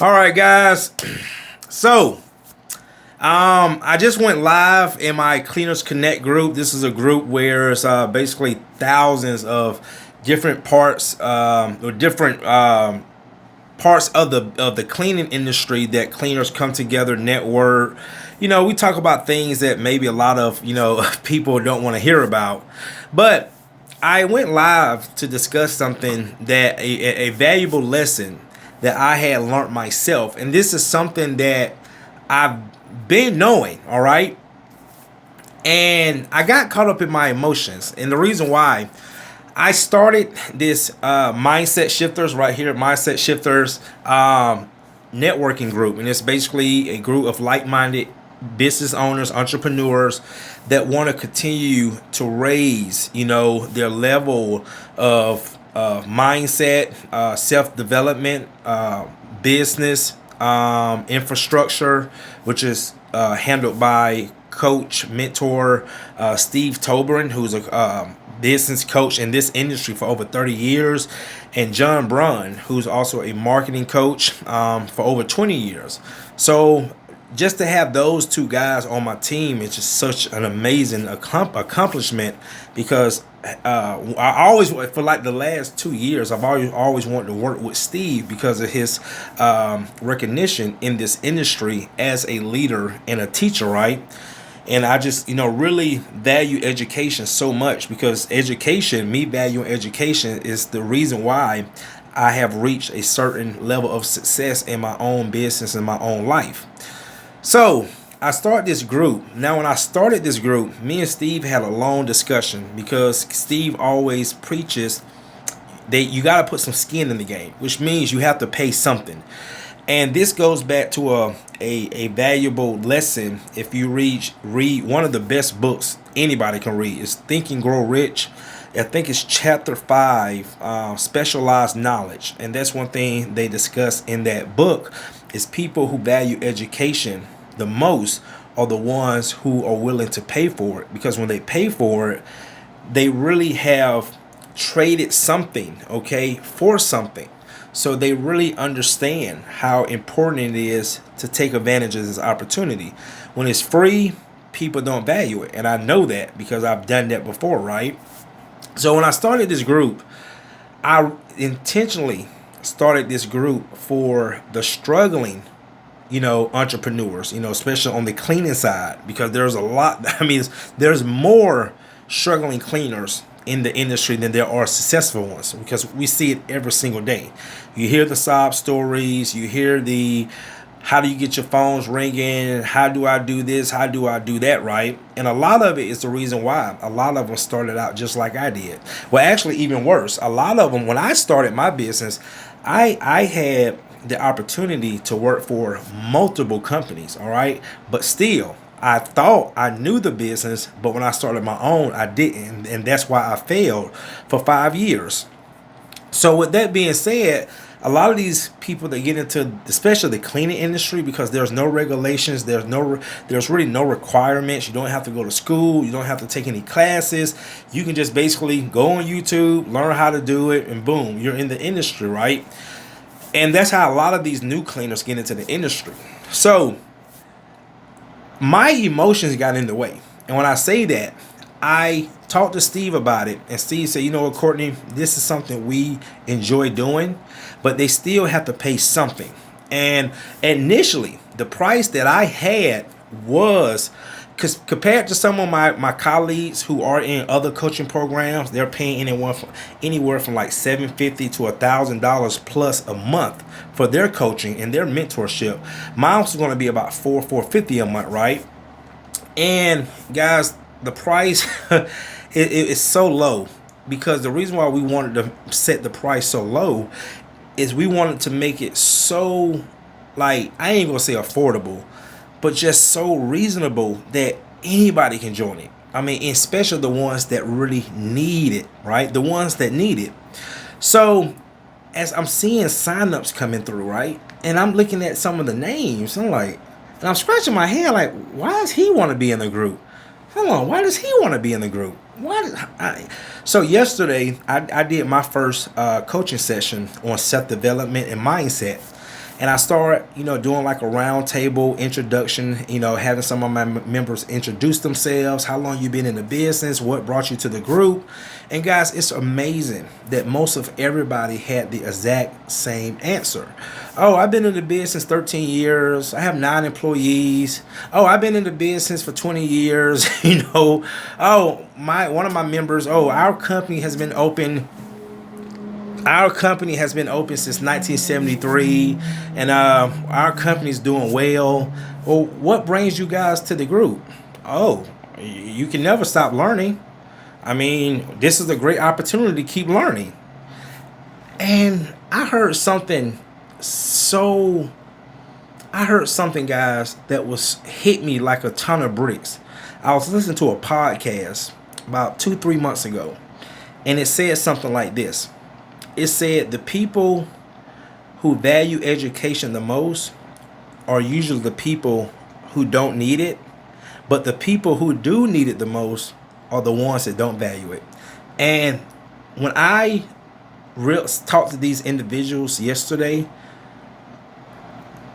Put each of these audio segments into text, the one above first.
All right, guys. So, I just went live in my Cleaners Connect group. This is a group where it's basically thousands of different parts or different parts of the cleaning industry that cleaners come together, network. We talk about things that maybe a lot of people don't want to hear about, but I went live to discuss something that a valuable lesson that I had learned myself, and this is something that I've been knowing. All right, and I got caught up in my emotions, and the reason why I started this Mindset Shifters right here, Mindset Shifters networking group, and it's basically a group of like-minded business owners, entrepreneurs that want to continue to raise, their level of mindset, self-development, business infrastructure, which is handled by coach, mentor Steve Tobrin, who's a business coach in this industry for over 30 years, and John Brunn, who's also a marketing coach for over 20 years. So just to have those two guys on my team is just such an amazing accomplishment, because I always, for like the last 2 years, I've always wanted to work with Steve because of his recognition in this industry as a leader and a teacher, right? And I just, really value education so much, because me valuing education is the reason why I have reached a certain level of success in my own business and my own life. So I started this group. Now, when I started this group, me and Steve had a long discussion, because Steve always preaches that you got to put some skin in the game, which means you have to pay something. And this goes back to a valuable lesson. If you read one of the best books anybody can read, is Think and Grow Rich. I think it's chapter 5, specialized knowledge. And that's one thing they discuss in that book, is people who value education the most are the ones who are willing to pay for it, because when they pay for it, they really have traded something, okay, for something. So they really understand how important it is to take advantage of this opportunity. When it's free, people don't value it. And I know that because I've done that before, right? So when I started this group, I intentionally started this group for the struggling, entrepreneurs, especially on the cleaning side, because there's a lot. There's more struggling cleaners in the industry than there are successful ones, because we see it every single day. You hear the sob stories, you hear the how do you get your phones ringing, how do I do this, how do I do that, right? And a lot of it is the reason why a lot of them started out just like I did. Well, actually, even worse, a lot of them, when I started my business, I had the opportunity to work for multiple companies, all right? But still, I thought I knew the business, but when I started my own, I didn't. And that's why I failed for 5 years. So with that being said, a lot of these people that get into, especially the cleaning industry, because there's no regulations, there's really no requirements. You don't have to go to school, you don't have to take any classes. You can just basically go on YouTube, learn how to do it, and boom, you're in the industry, right? And that's how a lot of these new cleaners get into the industry. So my emotions got in the way. And when I say that, I talked to Steve about it, and Steve said, Courtney, this is something we enjoy doing, but they still have to pay something. And initially, the price that I had was, because compared to some of my colleagues who are in other coaching programs, they're paying anywhere from like $750 to $1,000 plus a month for their coaching and their mentorship. Mine was going to be about $450 a month, right? And guys, the price it is so low, because the reason why we wanted to set the price so low is we wanted to make it so, like, I ain't gonna say affordable, but just so reasonable that anybody can join it. Especially the ones that really need it, right? The ones that need it. So as I'm seeing signups coming through, right? And I'm looking at some of the names, and I'm scratching my head like, why does he want to be in the group? Hold on, why does he want to be in the group? So yesterday, I did my first coaching session on self-development and mindset. And I started, doing like a round table introduction, having some of my members introduce themselves, how long you been in the business, what brought you to the group. And guys, it's amazing that most of everybody had the exact same answer. Oh, I've been in the business 13 years. I have 9 employees. Oh, I've been in the business for 20 years. Oh, one of my members, our company has been open since 1973, and our company's doing well. Well, what brings you guys to the group? Oh, you can never stop learning. I mean, this is a great opportunity to keep learning. And I heard something, guys, that was hit me like a ton of bricks. I was listening to a podcast about 2-3 months ago, and it said something like this. It said the people who value education the most are usually the people who don't need it, but the people who do need it the most are the ones that don't value it. And when I talked to these individuals yesterday,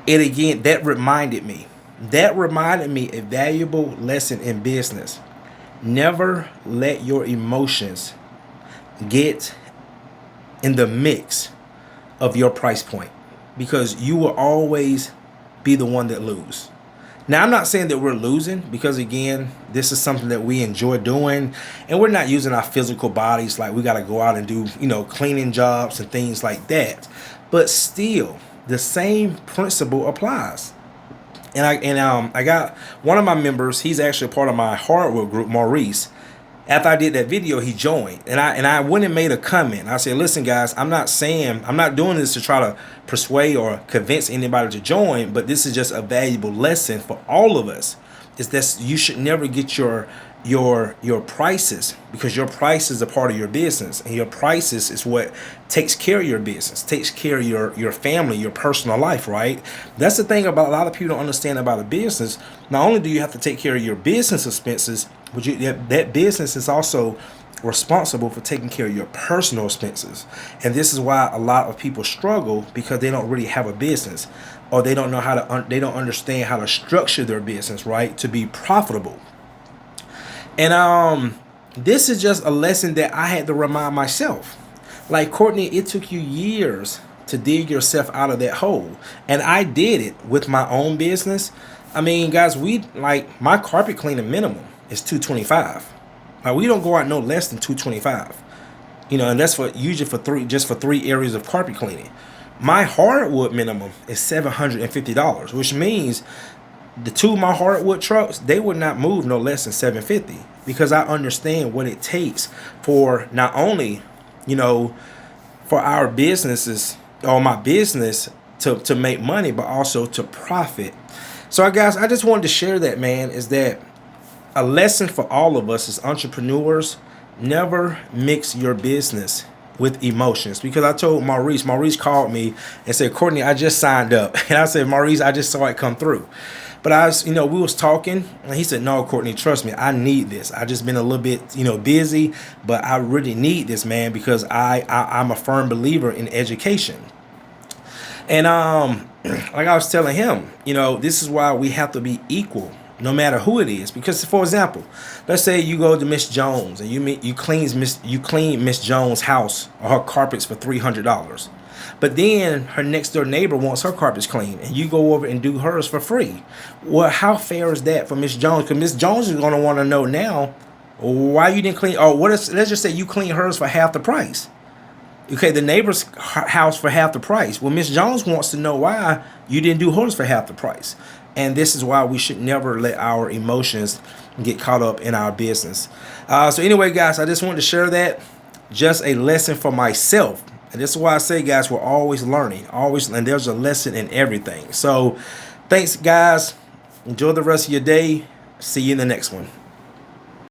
that reminded me a valuable lesson in business. Never let your emotions get in the mix of your price point, because you will always be the one that lose. Now, I'm not saying that we're losing, because again, this is something that we enjoy doing, and we're not using our physical bodies like we got to go out and do, cleaning jobs and things like that. But still, the same principle applies. And I got one of my members. He's actually a part of my hardwork group, Maurice. After I did that video, he joined, and I went and made a comment. I said, listen, guys, I'm not doing this to try to persuade or convince anybody to join, but this is just a valuable lesson for all of us. Is that you should never get your prices, because your price is a part of your business, and your prices is what takes care of your business, takes care of your family, your personal life, right? That's the thing about a lot of people don't understand about a business. Not only do you have to take care of your business expenses, but that business is also responsible for taking care of your personal expenses. And this is why a lot of people struggle, because they don't really have a business, or they don't know they don't understand how to structure their business, right, to be profitable. And this is just a lesson that I had to remind myself. Like, Courtney, it took you years to dig yourself out of that hole, and I did it with my own business. I mean, guys, my carpet cleaning minimum is $225. We don't go out no less than $225. And that's usually for three areas of carpet cleaning. My hardwood minimum is $750, which means the 2 of my hardwood trucks, they would not move no less than $750, because I understand what it takes for not only, for our businesses or my business to make money, but also to profit. So, guys, I just wanted to share that, man, is that a lesson for all of us as entrepreneurs: never mix your business with emotions. Because I told Maurice called me and said, Courtney, I just signed up. And I said, Maurice, I just saw it come through. But we was talking, and he said, no, Courtney, trust me, I need this. I just been a little bit, busy, but I really need this, man, because I'm a firm believer in education. And like I was telling him, this is why we have to be equal, no matter who it is. Because, for example, let's say you go to Miss Jones and you clean Miss Jones' house or her carpets for $300. But then her next door neighbor wants her carpets cleaned, and you go over and do hers for free. Well, how fair is that for Miss Jones? Because Miss Jones is going to want to know now why you didn't clean. Oh, let's just say you clean hers for half the price. Okay, the neighbor's house for half the price. Well, Miss Jones wants to know why you didn't do hers for half the price. And this is why we should never let our emotions get caught up in our business. So anyway, guys, I just wanted to share that. Just a lesson for myself. And this is why I say, guys, we're always learning. And there's a lesson in everything. So thanks, guys. Enjoy the rest of your day. See you in the next one.